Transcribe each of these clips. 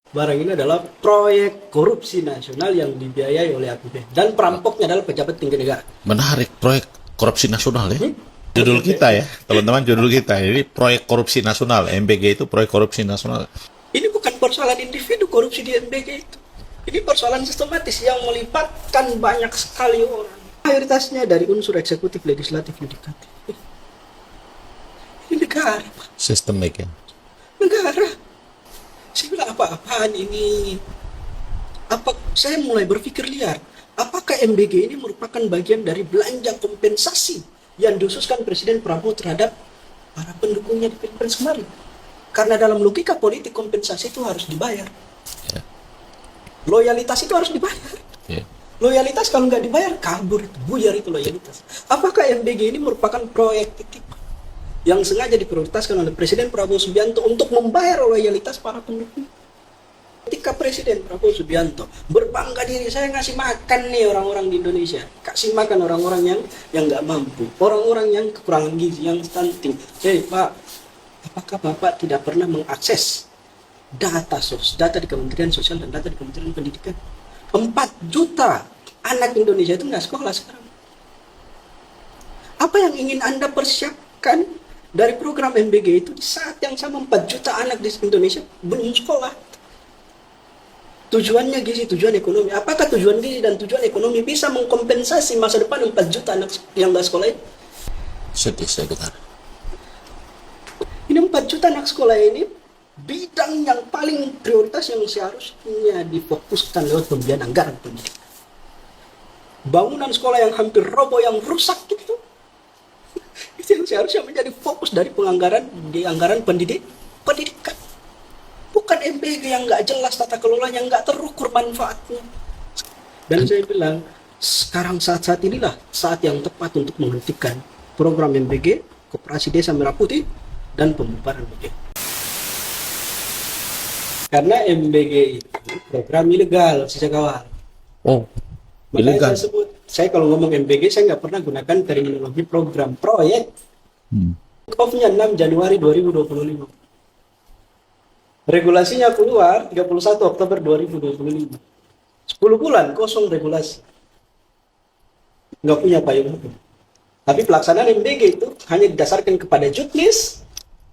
Barang ini adalah proyek korupsi nasional yang dibiayai oleh APBN dan perampoknya adalah pejabat tinggi negara. Menarik, proyek korupsi nasional ya. Hmm? Judul kita ya, teman-teman, judul kita. Ini proyek korupsi nasional. MBG itu proyek korupsi nasional. Ini bukan persoalan individu korupsi di MBG itu. Ini persoalan sistematis yang melibatkan banyak sekali orang. Mayoritasnya dari unsur eksekutif, legislatif, yudikatif. Ini negara, Pak. Sistemik ya. Negara. Saya bilang apa-apaan ini? Saya mulai berpikir liar. Apakah MBG ini merupakan bagian dari belanja kompensasi yang diususkan Presiden Prabowo terhadap para pendukungnya di Pilpres kemarin? Karena dalam logika politik kompensasi itu harus dibayar. Ya. Loyalitas itu harus dibayar. Ya. Loyalitas kalau nggak dibayar, kabur itu, buyar itu loyalitas. Apakah MBG ini merupakan proyek titipan yang sengaja diprioritaskan oleh Presiden Prabowo Subianto untuk membayar loyalitas para pendukung? Ketika Presiden Prabowo Subianto berbangga diri, saya ngasih makan nih orang-orang di Indonesia, kasih makan orang-orang yang nggak mampu, orang-orang yang kekurangan gizi, yang stunting. Hei Pak, apakah Bapak tidak pernah mengakses data di Kementerian Sosial dan data di Kementerian Pendidikan? 4 juta anak Indonesia itu nggak sekolah sekarang. Apa yang ingin Anda persiapkan dari program MBG itu di saat yang sama 4 juta anak di Indonesia belum sekolah? Tujuannya gizi, tujuan ekonomi. Apakah tujuan gizi dan tujuan ekonomi bisa mengkompensasi masa depan 4 juta anak yang nggak sekolah ini? Sedih saya dengar. Ini 4 juta anak sekolah ini bidang yang paling prioritas yang seharusnya difokuskan lewat pemberian anggaran pendidikan. Bangunan sekolah yang hampir roboh, yang rusak itu yang seharusnya menjadi fokus dari penganggaran di anggaran pendidikan. Bukan MBG yang nggak jelas tata kelolanya, nggak terukur manfaatnya. Dan saya bilang, sekarang saat inilah saat yang tepat untuk menghentikan program MBG, Koperasi Desa Merah Putih, dan pembubaran MBG. Karena MBG itu program ilegal sejak awal. Oh, Makanya ilegal. saya kalau ngomong MBG, saya nggak pernah gunakan terminologi program, proyek. Off-nya 6 Januari 2025. Regulasinya keluar 31 Oktober 2025. 10 bulan kosong regulasi. Nggak punya payung hukum. Tapi pelaksanaan MBG itu hanya didasarkan kepada juknis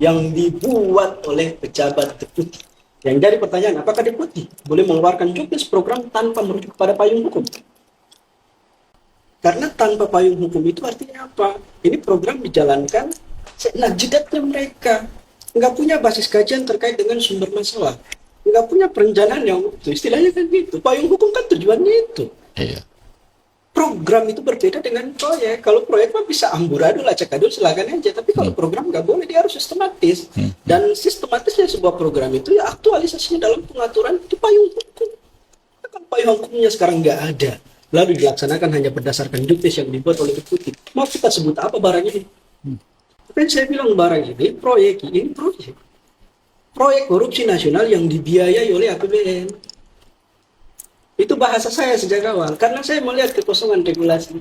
yang dibuat oleh pejabat deputi. Yang jadi pertanyaan, apakah deputi boleh mengeluarkan juknis program tanpa merujuk kepada payung hukum? Karena tanpa payung hukum itu artinya apa? Ini program dijalankan jidatnya mereka. Nggak punya basis kajian terkait dengan sumber masalah. Nggak punya perencanaan yang utuh. Istilahnya kan gitu. Payung hukum kan tujuannya itu. Iya. Program itu berbeda dengan proyek. Kalau proyek mah bisa amburadul, acak-adul, silakan aja. Tapi kalau program nggak boleh, dia harus sistematis. Dan sistematisnya sebuah program itu ya aktualisasinya dalam pengaturan di payung hukum. Nah, kalau payung hukumnya sekarang nggak ada, lalu dilaksanakan hanya berdasarkan juknis yang dibuat oleh deputi, mau kita sebut apa barang ini? Tapi saya bilang barang ini proyek korupsi nasional yang dibiayai oleh APBN. Itu bahasa saya sejak awal, karena saya melihat kekosongan regulasi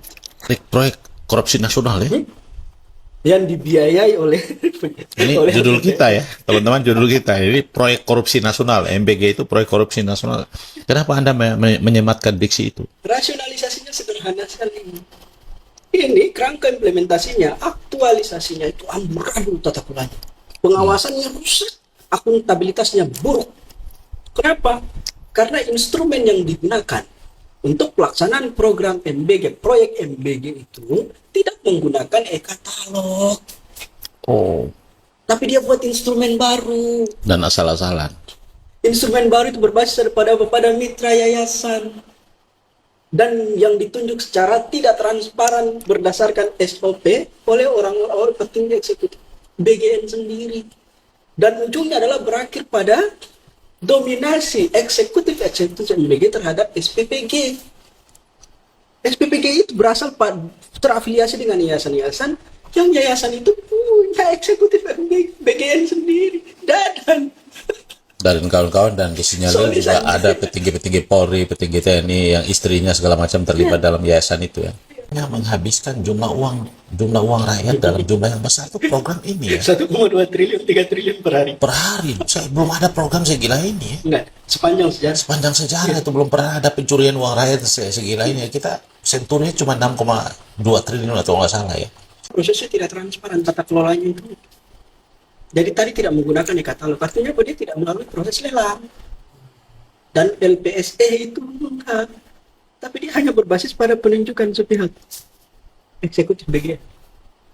Proyek korupsi nasional ya. yang dibiayai oleh Ini oleh judul APBN. kita ya, teman-teman, judul kita. Ini proyek korupsi nasional. MBG itu proyek korupsi nasional. Kenapa Anda menyematkan diksi itu? Rasionalisasinya sederhana sekali. Ini kerangka implementasinya, aktualisasinya itu amburadul tata kelolanya. Pengawasannya rusak, akuntabilitasnya buruk. Kenapa? Karena instrumen yang digunakan untuk pelaksanaan program MBG, proyek MBG itu tidak menggunakan e-katalog. Oh. Tapi dia buat instrumen baru. Dan asal-asalan. Instrumen baru itu berbasis pada mitra yayasan. Dan yang ditunjuk secara tidak transparan berdasarkan SOP oleh orang-orang petinggi eksekutif BGN sendiri. Dan ujungnya adalah berakhir pada dominasi eksekutif MBG terhadap SPPG. SPPG itu berasal terafiliasi dengan yayasan-yayasan yang yayasan itu punya eksekutif BGN sendiri. Dan kawan-kawan, dan disinyalir juga ada petinggi-petinggi Polri, petinggi TNI yang istrinya segala macam terlibat dalam yayasan itu ya. menghabiskan jumlah uang rakyat dalam jumlah yang besar itu program ini ya. 1,2 triliun, 3 triliun per hari. Per hari. Saya belum ada program segila ini ya. Enggak, sepanjang sejarah. Sepanjang sejarah itu belum pernah ada pencurian uang rakyat segila ini ya. Kita senturnya cuma 6,2 triliun atau nggak salah ya. Prosesnya tidak transparan, tata kelolanya itu. Jadi tadi tidak menggunakan e-katalog, artinya bahwa dia tidak melalui proses lelang. Dan LPSE itu enggak. Tapi dia hanya berbasis pada penunjukan sepihak eksekutif BGN.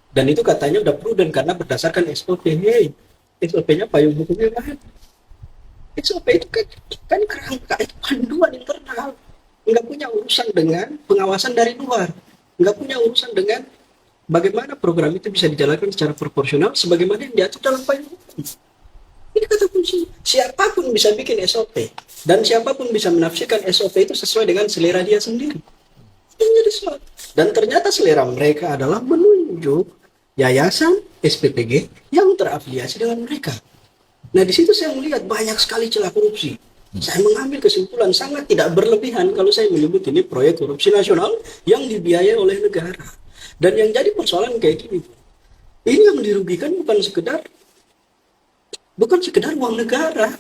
Dan itu katanya udah prudent karena berdasarkan SOP. Hey, SOP-nya payung hukumnya mana? SOP itu kan kerangka, itu panduan internal. Nggak punya urusan dengan pengawasan dari luar. Nggak punya urusan dengan bagaimana program itu bisa dijalankan secara proporsional sebagaimana yang diatur dalam payung hukum. Ini kata kunci. Siapapun bisa bikin SOP dan siapapun bisa menafsirkan SOP itu sesuai dengan selera dia sendiri. Ini jadi soal. Dan ternyata selera mereka adalah menunjuk yayasan SPPG yang terafiliasi dengan mereka. Nah di situ saya melihat banyak sekali celah korupsi. Saya mengambil kesimpulan sangat tidak berlebihan kalau saya menyebut ini proyek korupsi nasional yang dibiayai oleh negara. Dan yang jadi persoalan kayak gini, ini yang dirugikan bukan sekedar uang negara.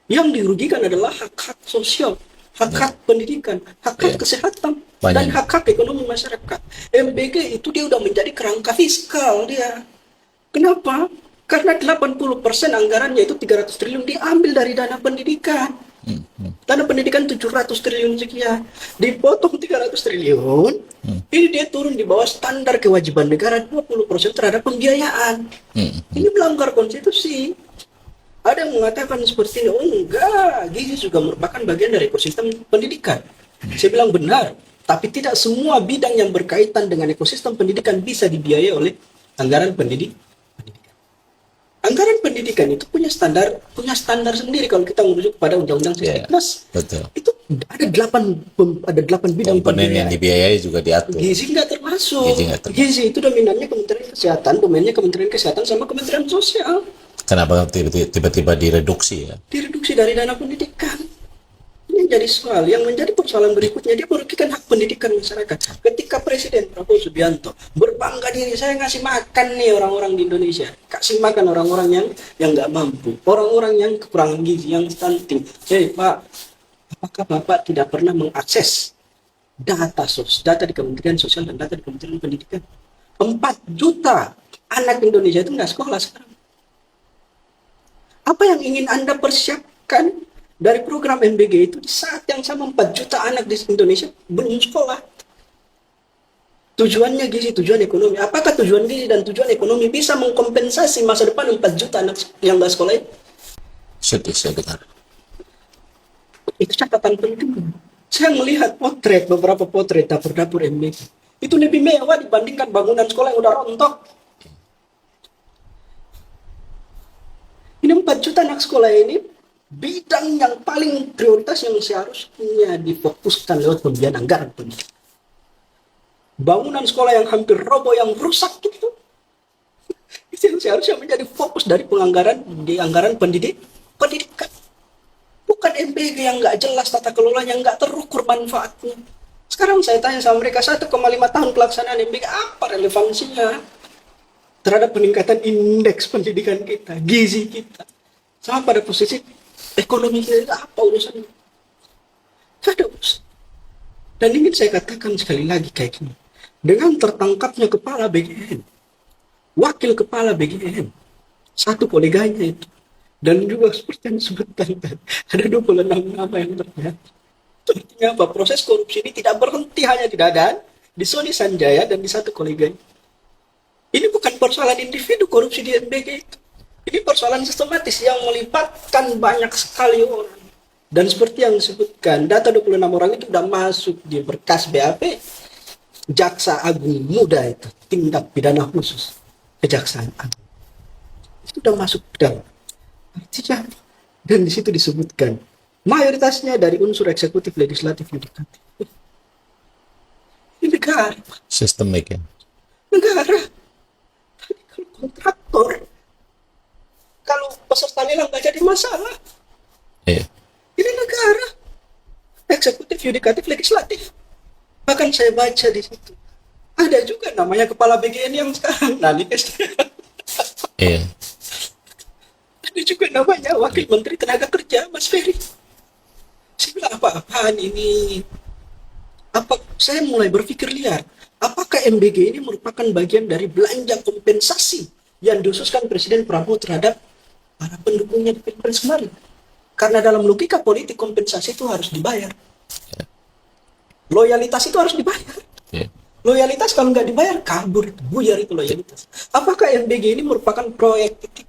Yang dirugikan adalah hak-hak sosial, hak-hak pendidikan, hak-hak kesehatan, dan hak-hak ekonomi masyarakat. MBG itu dia udah menjadi kerangka fiskal dia. Kenapa? Karena 80% anggarannya itu 300 triliun diambil dari dana pendidikan. Dana pendidikan 700 triliun sekian. Dipotong 300 triliun, ini dia turun di bawah standar kewajiban negara 20% terhadap pembiayaan. Ini melanggar konstitusi. Ada yang mengatakan seperti ini, oh enggak, gizi juga merupakan bagian dari ekosistem pendidikan. Saya bilang benar, tapi tidak semua bidang yang berkaitan dengan ekosistem pendidikan bisa dibiayai oleh anggaran pendidikan. Anggaran pendidikan itu punya standar sendiri kalau kita merujuk kepada Undang-Undang Sisdiknas. Betul. Itu ada 8 bidang komponen yang dibiayai juga diatur. Gizi nggak termasuk. Gizi itu dominannya Kementerian Kesehatan, domainnya Kementerian Kesehatan sama Kementerian Sosial. Kenapa tiba-tiba direduksi ya? Direduksi dari dana pendidikan. Ini jadi soal. Yang menjadi persoalan berikutnya, dia merugikan hak pendidikan masyarakat. Ketika Presiden Prabowo Subianto berbangga diri, saya ngasih makan nih orang-orang di Indonesia. Kasih makan orang-orang yang nggak mampu. Orang-orang yang kekurangan gizi, yang stunting. Hei Pak, apakah Bapak tidak pernah mengakses data di Kementerian Sosial dan data di Kementerian Pendidikan? 4 juta anak Indonesia itu nggak sekolah sekarang. Apa yang ingin Anda persiapkan dari program MBG itu di saat yang sama 4 juta anak di Indonesia belum sekolah? Tujuannya gizi, tujuan ekonomi. Apakah tujuan gizi dan tujuan ekonomi bisa mengkompensasi masa depan 4 juta anak yang nggak sekolah itu? Saya dengar. Itu catatan penting. Saya melihat beberapa potret dapur-dapur MBG. Itu lebih mewah dibandingkan bangunan sekolah yang udah rontok. Ini 4 juta anak sekolah ini, bidang yang paling prioritas yang seharusnya difokuskan lewat pembiayaan anggaran pendidikan. Bangunan sekolah yang hampir roboh, yang rusak itu yang seharusnya menjadi fokus dari penganggaran di anggaran pendidikan. Bukan MBG yang nggak jelas tata kelolanya, yang nggak terukur manfaatnya. Sekarang saya tanya sama mereka, 1,5 tahun pelaksanaan MBG, apa relevansinya terhadap peningkatan indeks pendidikan kita, gizi kita, sama pada posisi ekonomi kita, apa urusannya? Tidak ada urusan. Dan ingin saya katakan sekali lagi kayak gini, dengan tertangkapnya kepala BGN, wakil kepala BGN, satu koleganya itu, dan juga seperti yang disebutkan tadi, ada 26 nama yang ternyata. Artinya apa? Proses korupsi ini tidak berhenti hanya di Dadan, di Sony Sanjaya, dan di satu koleganya. Ini bukan persoalan individu korupsi di MBG itu. Ini persoalan sistematis yang melibatkan banyak sekali orang. Dan seperti yang disebutkan, data 26 orang itu sudah masuk di berkas BAP Jaksa Agung Muda itu, tindak pidana khusus Kejaksaan Agung. Itu sudah masuk ke dalam. Artinya, dan di situ disebutkan mayoritasnya dari unsur eksekutif, legislatif, yudikatif. Ini negara. Sistemik ya. Negara. Kontraktor, kalau peserta lelang nggak jadi masalah. Iya. Ini negara, eksekutif, yudikatif, legislatif. Bahkan saya baca di situ Ada juga namanya kepala BGN yang sekarang, Nani Iya. Ada juga namanya Wakil Menteri Tenaga Kerja, Mas Ferry. Saya bilang apa-apaan ini? Saya mulai berpikir liar. Apakah MBG ini merupakan bagian dari belanja kompensasi yang diususkan Presiden Prabowo terhadap para pendukungnya di Pilpres kemarin? Karena dalam logika politik kompensasi itu harus dibayar. Loyalitas itu harus dibayar. Iya. Loyalitas kalau nggak dibayar, kabur, buyar itu loyalitas. Apakah MBG ini merupakan proyek titik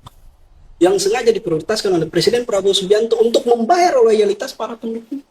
yang sengaja diprioritaskan oleh Presiden Prabowo Subianto untuk membayar loyalitas para pendukung?